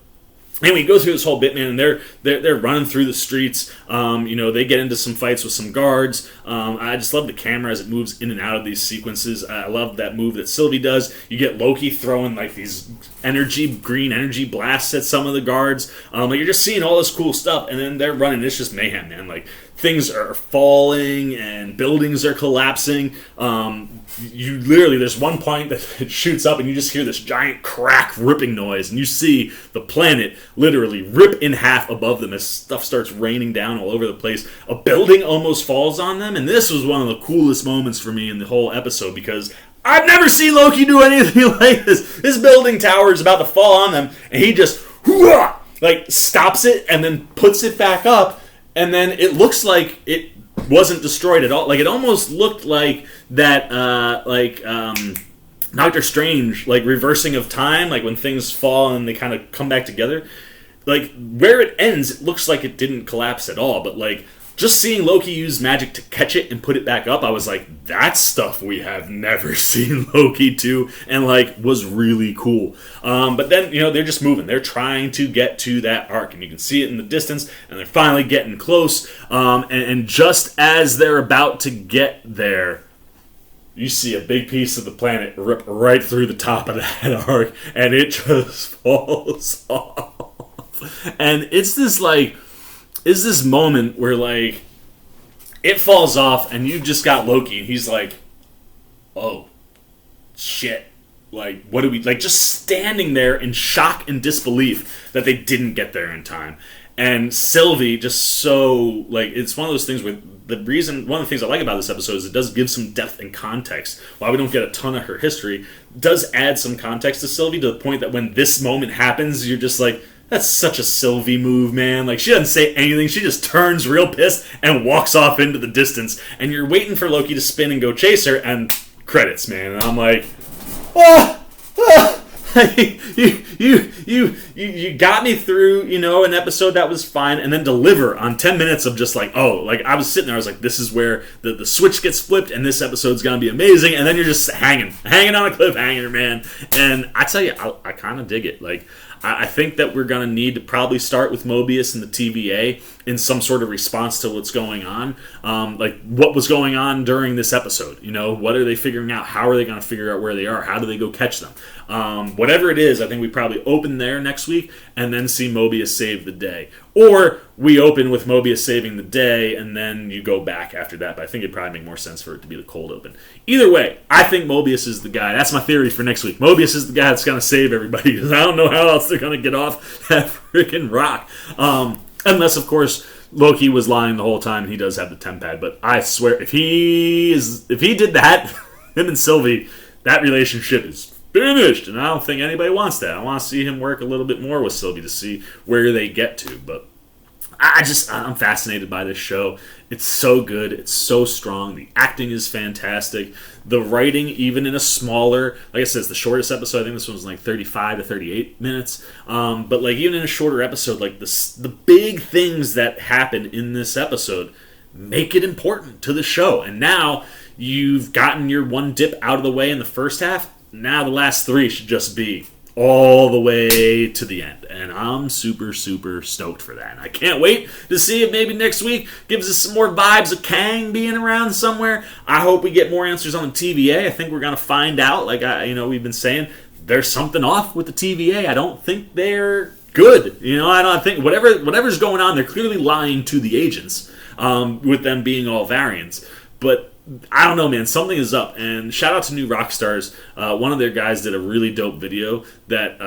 anyway, you go through this whole bit, man, and they're running through the streets. They get into some fights with some guards. I just love the camera as it moves in and out of these sequences. I love that move that Sylvie does. You get Loki throwing like these green energy blasts at some of the guards. You're just seeing all this cool stuff, and then they're running. It's just mayhem, man. Like, things are falling and buildings are collapsing. There's one point that it shoots up and you just hear this giant crack ripping noise, and you see the planet literally rip in half above them as stuff starts raining down all over the place. A building almost falls on them, and this was one of the coolest moments for me in the whole episode, because I've never seen Loki do anything like this. This building tower is about to fall on them, and he just stops it and then puts it back up. And then it looks like it wasn't destroyed at all. Like, it almost looked like that, Doctor Strange, like, reversing of time, like when things fall and they kind of come back together. Like, where it ends, it looks like it didn't collapse at all. But, like, just seeing Loki use magic to catch it and put it back up, I was like, that's stuff we have never seen Loki do, and, like, was really cool. But then, they're just moving. They're trying to get to that arc, and you can see it in the distance, and they're finally getting close. And just as they're about to get there, you see a big piece of the planet rip right through the top of that arc, and it just falls off. And it's this moment where, like, it falls off and you just got Loki and he's like, oh, shit. Like, what do we... Like, just standing there in shock and disbelief that they didn't get there in time. And Sylvie just so... Like, it's one of those things where one of the things I like about this episode is it does give some depth and context. While we don't get a ton of her history, it does add some context to Sylvie to the point that when this moment happens, you're just like... That's such a Sylvie move, man. Like, she doesn't say anything. She just turns real pissed and walks off into the distance. And you're waiting for Loki to spin and go chase her, and credits, man. And I'm like, you got me through, an episode that was fine, and then deliver on 10 minutes of just like, I was sitting there, I was like, this is where the switch gets flipped, and this episode's gonna be amazing, and then you're just hanging on a cliffhanger, man. And I tell you, I kind of dig it. Like, I think that we're going to need to probably start with Mobius and the TVA in some sort of response to what's going on. Like, what was going on during this episode? What are they figuring out? How are they going to figure out where they are? How do they go catch them? Whatever it is, I think we probably open there next week and then see Mobius save the day. Or we open with Mobius saving the day and then you go back after that. But I think it'd probably make more sense for it to be the cold open. Either way, I think Mobius is the guy. That's my theory for next week. Mobius is the guy that's going to save everybody, because I don't know how else they're going to get off that freaking rock. Unless, of course, Loki was lying the whole time and he does have the temp pad. But I swear, if he did that, him and Sylvie, that relationship is finished. And I don't think anybody wants that. I want to see him work a little bit more with Sylvie to see where they get to. But I'm fascinated by this show. It's so good. It's so strong. The acting is fantastic. The writing, even in a smaller, like I said, it's the shortest episode. I think this one was like 35 to 38 minutes. But like even in a shorter episode, like the big things that happen in this episode make it important to the show. And now you've gotten your one dip out of the way in the first half. Now the last three should just be all the way to the end. And I'm super, super stoked for that. And I can't wait to see if maybe next week gives us some more vibes of Kang being around somewhere. I hope we get more answers on the TVA. I think we're going to find out. Like, we've been saying, there's something off with the TVA. I don't think they're good. I don't think whatever's going on, they're clearly lying to the agents with them being all variants. But I don't know, man. Something is up. And shout out to New Rockstars. One of their guys did a really dope video that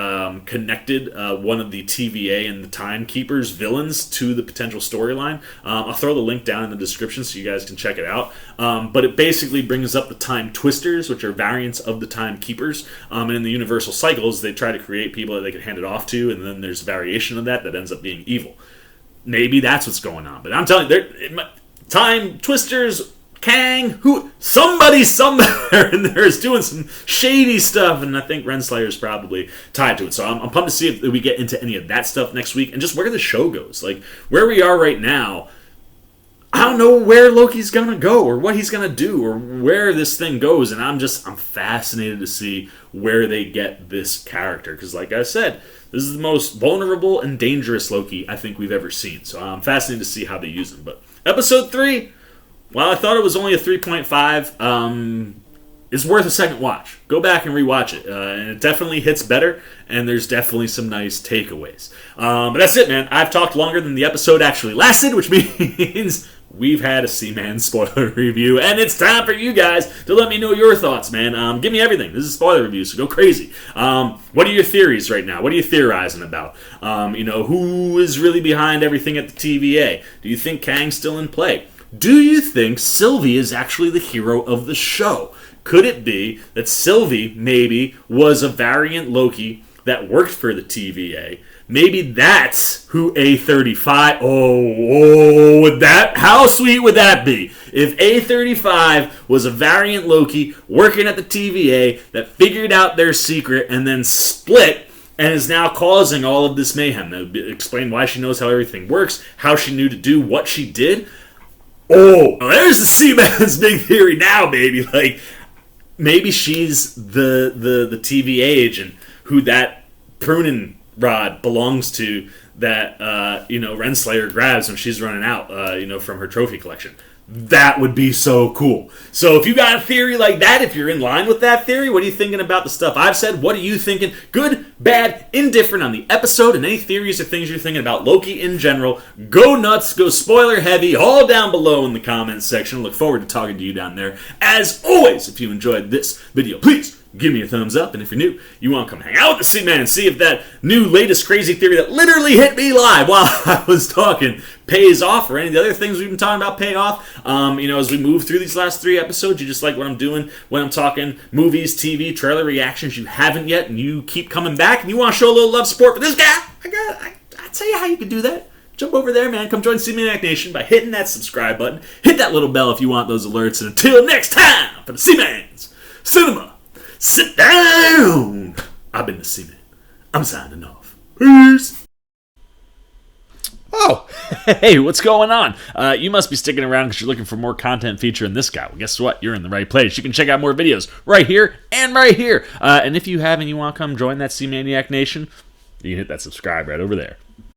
connected one of the TVA and the Timekeepers villains to the potential storyline. I'll throw the link down in the description so you guys can check it out. But it basically brings up the Timetwisters, which are variants of the Timekeepers. And in the universal cycles, they try to create people that they can hand it off to, and then there's a variation of that ends up being evil. Maybe that's what's going on. But I'm telling you, Timetwisters, Kang, somebody somewhere in there is doing some shady stuff, and I think Renslayer's probably tied to it. So I'm pumped to see if we get into any of that stuff next week, and just where the show goes. Like, where we are right now, I don't know where Loki's going to go, or what he's going to do, or where this thing goes, and I'm fascinated to see where they get this character, because like I said, this is the most vulnerable and dangerous Loki I think we've ever seen. So I'm fascinated to see how they use him. But episode 3... well, I thought it was only a 3.5. It's worth a second watch. Go back and rewatch it. And it definitely hits better, and there's definitely some nice takeaways. But that's it, man. I've talked longer than the episode actually lasted, which means we've had a Seaman spoiler review, and it's time for you guys to let me know your thoughts, man. Give me everything. This is a spoiler review, so go crazy. What are your theories right now? What are you theorizing about? Who is really behind everything at the TVA? Do you think Kang's still in play? Do you think Sylvie is actually the hero of the show? Could it be that Sylvie maybe was a variant Loki that worked for the TVA? Maybe that's who A35... how sweet would that be? If A35 was a variant Loki working at the TVA that figured out their secret and then split and is now causing all of this mayhem. That would explain why she knows how everything works, how she knew to do what she did. Oh, there's the Seaman's big theory now, baby. Like, maybe she's the TVA agent who that pruning rod belongs to that, Renslayer grabs when she's running out, from her trophy collection. That would be so cool. So if you got a theory like that, if you're in line with that theory, what are you thinking about the stuff I've said? What are you thinking? Good, bad, indifferent on the episode, and any theories or things you're thinking about Loki in general. Go nuts, go spoiler heavy, all down below in the comments section. Look forward to talking to you down there. As always, if you enjoyed this video, please give me a thumbs up, and if you're new, you want to come hang out with the Seaman and see if that new latest crazy theory that literally hit me live while I was talking pays off, or any of the other things we've been talking about pay off. As we move through these last 3 episodes, you just like what I'm doing when I'm talking movies, TV, trailer reactions you haven't yet, and you keep coming back, and you want to show a little love support for this guy, I'll tell you how you can do that. Jump over there, man. Come join Seamaniac Nation by hitting that subscribe button. Hit that little bell if you want those alerts, and until next time, for the Seaman's Cinema, sit down! I've been the Seaman. I'm signing off. Peace! Oh, hey, what's going on? You must be sticking around because you're looking for more content featuring this guy. Well, guess what? You're in the right place. You can check out more videos right here and right here. And if you have and you want to come join that Seamaniac Nation, you can hit that subscribe right over there.